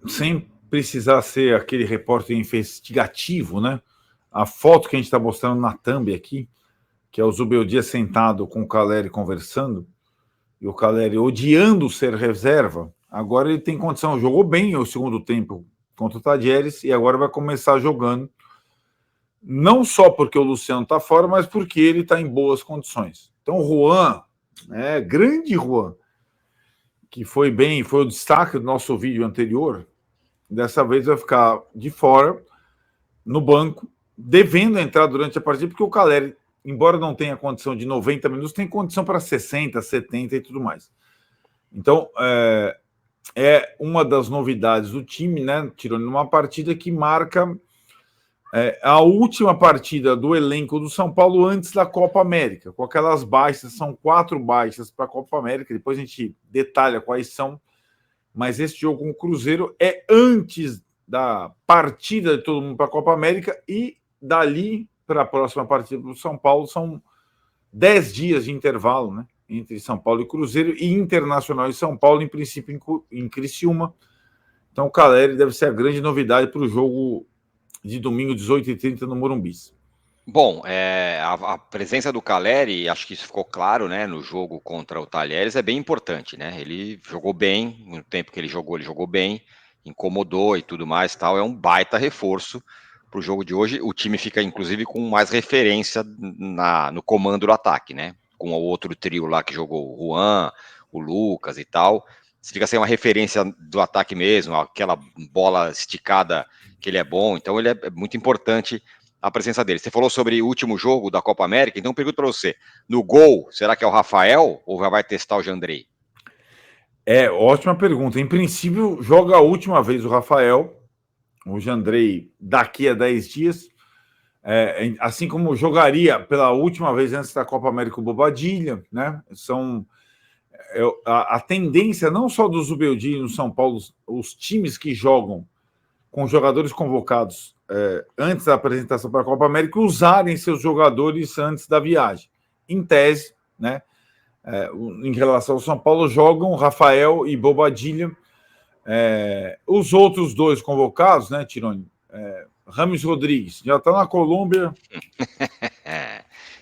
Sem precisar ser aquele repórter investigativo, né? A foto que a gente está mostrando na thumb aqui, que é o Zubeldia sentado com o Caleri conversando, e o Caleri odiando ser reserva, agora ele tem condição, jogou bem o segundo tempo contra o Tadieres, e agora vai começar jogando, não só porque o Luciano está fora, mas porque ele está em boas condições. Então o Juan, grande Juan, que foi o destaque do nosso vídeo anterior, dessa vez vai ficar de fora, no banco, devendo entrar durante a partida, porque o Caleri, embora não tenha condição de 90 minutos, tem condição para 60, 70 e tudo mais. Então, é uma das novidades do time, né? Tirando uma partida que marca a última partida do elenco do São Paulo antes da Copa América, com aquelas baixas, são 4 baixas para a Copa América, depois a gente detalha quais são, mas esse jogo com o Cruzeiro é antes da partida de todo mundo para a Copa América e dali para a próxima partida do São Paulo são 10 dias de intervalo, né? Entre São Paulo e Cruzeiro e Internacional e São Paulo, em princípio em Criciúma. Então o Caleri deve ser a grande novidade para o jogo de domingo, 18h30, no Morumbi. Bom, a presença do Caleri, acho que isso ficou claro, né, no jogo contra o Talheres, é bem importante, né? Ele jogou bem, no tempo que ele jogou bem, incomodou e tudo mais, tal. É um baita reforço para o jogo de hoje. O time fica, inclusive, com mais referência no comando do ataque, né? Com o outro trio lá que jogou o Juan, o Lucas e tal. Você fica sem uma referência do ataque mesmo, aquela bola esticada que ele é bom. Então, ele é muito importante a presença dele. Você falou sobre o último jogo da Copa América, então eu pergunto para você, no gol, será que é o Rafael ou vai testar o Jandrei? Ótima pergunta. Em princípio, joga a última vez o Rafael, o Jandrei daqui a 10 dias, assim como jogaria pela última vez antes da Copa América o Bobadilha, né? A tendência não só do Zubeldia no São Paulo, os times que jogam com jogadores convocados antes da apresentação para a Copa América usarem seus jogadores antes da viagem. Em tese, né? Em relação ao São Paulo, jogam Rafael e Bobadilha. Os outros dois convocados, né, Tironi? Rames Rodrigues, já está na Colômbia.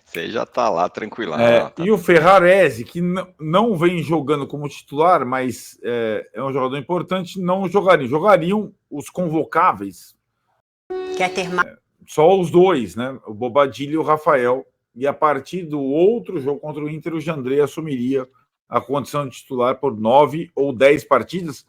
Você já está lá tranquilão. E o Ferrarese, que não vem jogando como titular, mas é um jogador importante, não jogariam. Jogariam os convocáveis. Quer ter mais? Só os dois, né? O Bobadilha e o Rafael. E a partir do outro jogo contra o Inter, o Jandrei assumiria a condição de titular por 9 ou 10 partidas.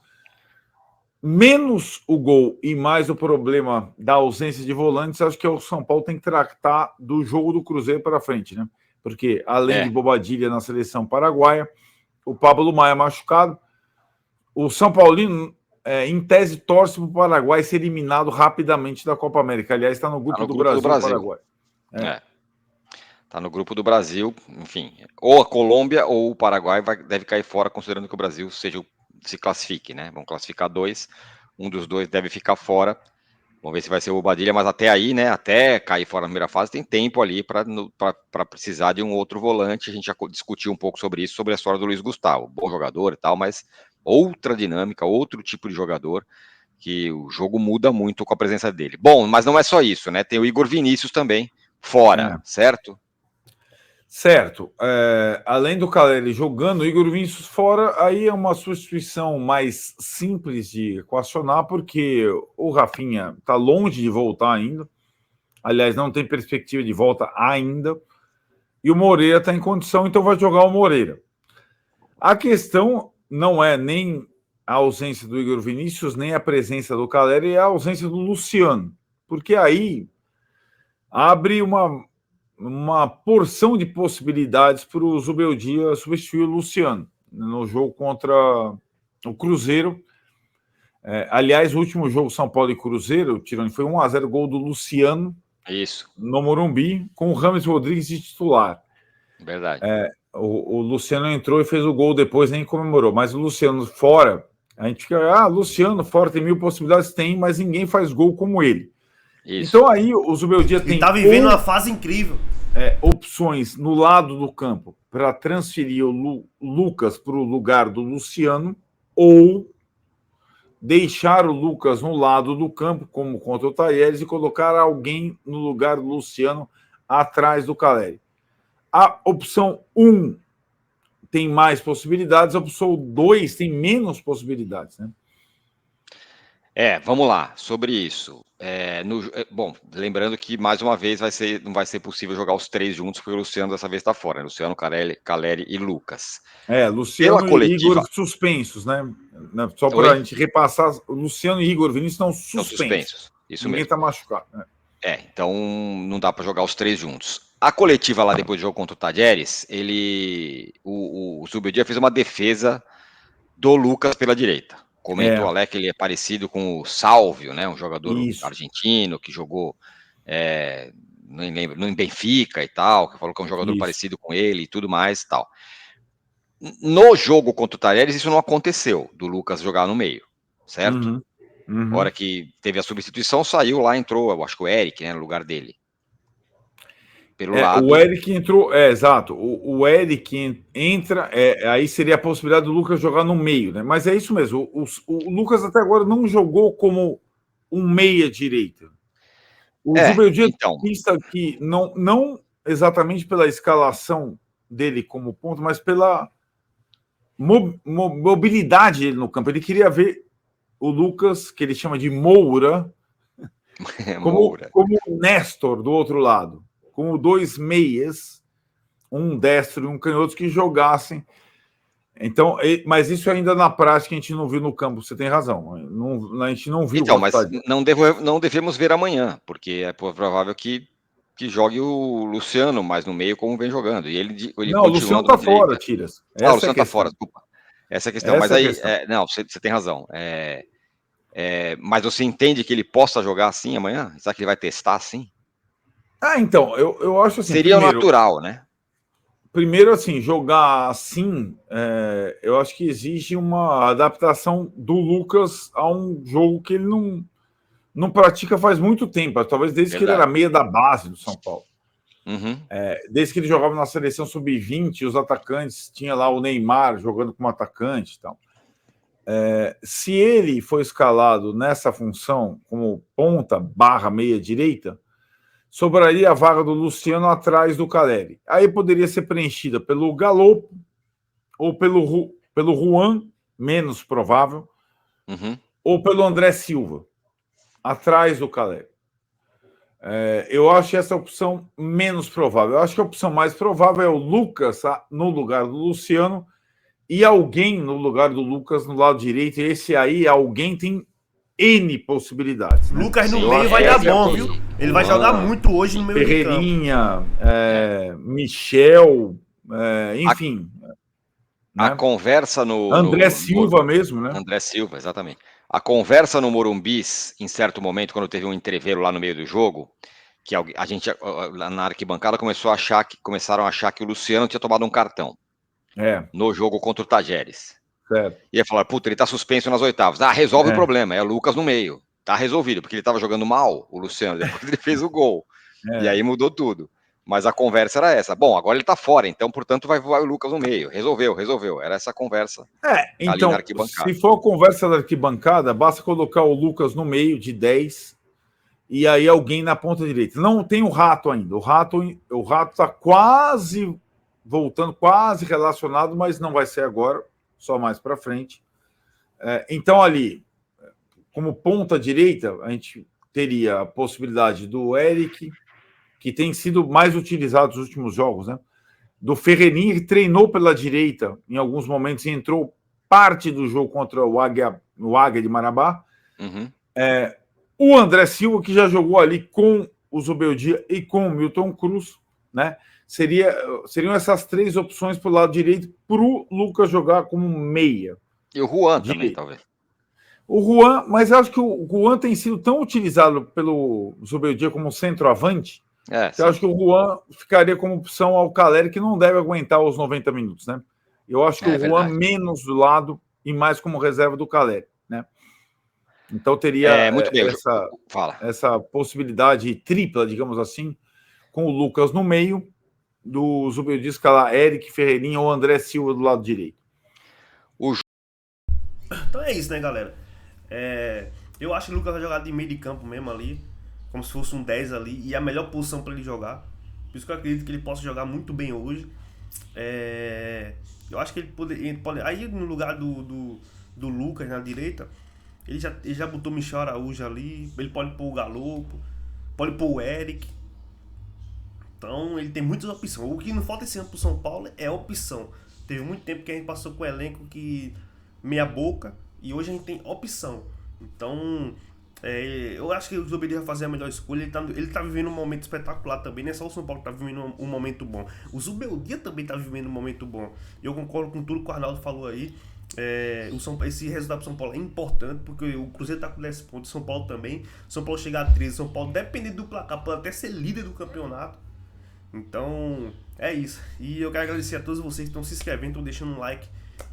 Menos o gol e mais o problema da ausência de volantes, acho que o São Paulo tem que tratar do jogo do Cruzeiro para frente, né? Porque além de Bobadilha na seleção paraguaia, o Pablo Maia machucado, o São Paulino, em tese, torce para o Paraguai ser eliminado rapidamente da Copa América. Aliás, está no grupo do Brasil. Paraguai. Está no grupo do Brasil, enfim, ou a Colômbia ou o Paraguai deve cair fora, considerando que o Brasil se classifique, né? Vão classificar 2, um dos dois deve ficar fora. Vamos ver se vai ser o Bobadilha, mas até aí, né? Até cair fora na primeira fase, tem tempo ali para precisar de um outro volante. A gente já discutiu um pouco sobre isso, sobre a história do Luiz Gustavo, bom jogador e tal, mas outra dinâmica, outro tipo de jogador, que o jogo muda muito com a presença dele. Bom, mas não é só isso, né? Tem o Igor Vinícius também, fora, certo? Certo. Além do Caleri jogando, o Igor Vinícius fora, aí é uma substituição mais simples de equacionar, porque o Rafinha está longe de voltar ainda. Aliás, não tem perspectiva de volta ainda. E o Moreira está em condição, então vai jogar o Moreira. A questão não é nem a ausência do Igor Vinícius, nem a presença do Caleri, é a ausência do Luciano. Porque aí abre uma porção de possibilidades para o Zubeldia substituir o Luciano no jogo contra o Cruzeiro. Aliás, o último jogo São Paulo e Cruzeiro, Tironi, foi 1-0 gol do Luciano. Isso. No Morumbi, com o Rames Rodrigues de titular. Verdade. O Luciano entrou e fez o gol depois, nem comemorou. Mas o Luciano fora, a gente fica, Luciano fora, tem 1000 possibilidades, tem, mas ninguém faz gol como ele. Isso. Então aí o Zubeldia tem... Ele tá vivendo uma fase incrível. Opções no lado do campo para transferir o Lucas para o lugar do Luciano, ou deixar o Lucas no lado do campo, como contra o Talleres, e colocar alguém no lugar do Luciano atrás do Caleri. A opção 1 tem mais possibilidades, a opção 2 tem menos possibilidades, né? Vamos lá, sobre isso. Bom, lembrando que, mais uma vez, não vai ser possível jogar os 3 juntos, porque o Luciano dessa vez está fora, né? Luciano, Caleri e Lucas. Luciano e Igor suspensos, né? Só para a gente repassar, o Luciano e Igor Vinícius estão suspensos. Isso Ninguém está machucado. Né? Então não dá para jogar os 3 juntos. A coletiva lá depois do jogo contra o Talleres, o Zubeldia fez uma defesa do Lucas pela direita. Comentou Alec que ele é parecido com o Sálvio, né? Um jogador argentino que jogou não lembro, no Benfica e tal, que falou que é um jogador parecido com ele e tudo mais e tal. No jogo contra o Talleres, isso não aconteceu, do Lucas jogar no meio, certo? A hora que teve a substituição, saiu lá, entrou, eu acho que o Eric, né, no lugar dele. Pelo lado. O Eric entrou, exato. O Eric entra, aí seria a possibilidade do Lucas jogar no meio, né? Mas é isso mesmo. O Lucas até agora não jogou como um meia-direita. O Zubeldia pista que não exatamente pela escalação dele como ponto, mas pela mobilidade dele no campo. Ele queria ver o Lucas, que ele chama de Moura, como o Néstor do outro lado. Com 2 meias, um destro e um canhoto que jogassem. Então, mas isso ainda na prática a gente não viu no campo, você tem razão. A gente não viu. Então, mas não devemos ver amanhã, porque é provável que jogue o Luciano mais no meio, como vem jogando. E ele não, o Luciano está fora, Tiras. O Luciano está fora, desculpa. Essa é a questão. Mas aí, não, você tem razão. Mas você entende que ele possa jogar assim amanhã? Será que ele vai testar assim? Então, eu acho assim... Seria natural, né? Primeiro, assim, jogar assim, eu acho que exige uma adaptação do Lucas a um jogo que ele não pratica faz muito tempo, talvez desde que ele era meia da base do São Paulo. Desde que ele jogava na seleção sub-20, os atacantes, tinha lá o Neymar jogando como atacante e tal. Se ele for escalado nessa função, como ponta / meia-direita, sobraria a vaga do Luciano atrás do Caleri. Aí poderia ser preenchida pelo Galopo ou pelo Juan, menos provável, ou pelo André Silva, atrás do Caleri. Eu acho essa opção menos provável. Eu acho que a opção mais provável é o Lucas no lugar do Luciano e alguém no lugar do Lucas no lado direito. E esse aí, alguém tem N possibilidades. Né? Lucas no meio vai dar bom, viu? Ele vai jogar muito hoje no meio do campo. Ferreirinha, Michel, enfim. A conversa no... André Silva mesmo, né? André Silva, exatamente. A conversa no Morumbi, em certo momento, quando teve um entreveiro lá no meio do jogo, que a gente, na arquibancada, começaram a achar que o Luciano tinha tomado um cartão no jogo contra o Talleres. Certo. E ia falar, puta, ele tá suspenso nas oitavas. Resolve o problema, é o Lucas no meio. Tá resolvido, porque ele tava jogando mal, o Luciano, depois ele fez o gol. E aí mudou tudo. Mas a conversa era essa. Bom, agora ele tá fora, então, portanto, vai o Lucas no meio. Resolveu. Era essa a conversa então, ali na arquibancada. Se for a conversa da arquibancada, basta colocar o Lucas no meio de 10 e aí alguém na ponta direita. Não tem o Rato ainda. O Rato tá quase voltando, quase relacionado, mas não vai ser agora, só mais para frente. Então, ali, como ponta direita, a gente teria a possibilidade do Eric, que tem sido mais utilizado nos últimos jogos, né? Do Ferreirinha, que treinou pela direita em alguns momentos e entrou parte do jogo contra o Águia de Marabá. O André Silva, que já jogou ali com o Zubeldia e com o Milton Cruz, né? Seriam essas 3 opções para o lado direito para o Lucas jogar como meia. E o Juan também, talvez. O Juan, mas eu acho que o Juan tem sido tão utilizado pelo Zubeldia como centroavante, que eu acho que o Juan ficaria como opção ao Caleri, que não deve aguentar os 90 minutos, né? Eu acho que o Juan menos do lado e mais como reserva do Caleri, né? Então teria muito bem, essa possibilidade tripla, digamos assim, com o Lucas no meio, do Zubeldia escalar Eric, Ferreirinha ou André Silva do lado direito. Então é isso, né, galera? Eu acho que o Lucas vai jogar de meio de campo mesmo ali, como se fosse um 10 ali, e a melhor posição para ele jogar. Por isso que eu acredito que ele possa jogar muito bem hoje. Eu acho que ele pode. Aí no lugar do Lucas na direita, ele já botou o Michel Araújo ali. Ele pode pôr o Galopo, pode pôr o Eric. Então ele tem muitas opções. O que não falta esse ano pro São Paulo é opção. Teve muito tempo que a gente passou com o elenco que meia boca, e hoje a gente tem opção. Então eu acho que o Zubeldia vai fazer a melhor escolha. Ele tá vivendo um momento espetacular também. Não é só o São Paulo que tá vivendo um momento bom. O Zubeldia também tá vivendo um momento bom. Eu concordo com tudo que o Arnaldo falou aí. Esse resultado pro São Paulo é importante, porque o Cruzeiro tá com 10 pontos, o São Paulo também. São Paulo chegar a 13, São Paulo, dependendo do placar, pode até ser líder do campeonato. Então, é isso. E eu quero agradecer a todos vocês que estão se inscrevendo, estão deixando um like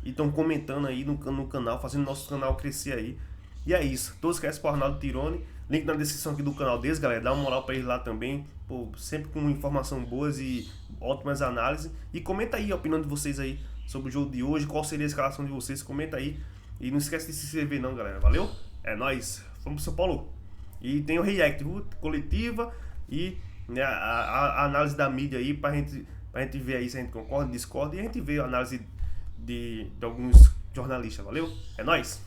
e estão comentando aí no canal, fazendo nosso canal crescer aí. E é isso. Todos esquecem pro Arnaldo Tironi. Link na descrição aqui do canal deles, galera. Dá uma moral pra eles lá também. Pô, sempre com informação boas e ótimas análises. E comenta aí a opinião de vocês aí sobre o jogo de hoje. Qual seria a escalação de vocês? Comenta aí. E não esquece de se inscrever não, galera. Valeu? É nóis. Vamos pro São Paulo. E tem o react, coletiva e né, a análise da mídia aí pra gente ver aí se a gente concorda, discorda. E a gente vê a análise de alguns jornalistas. Valeu? É nóis.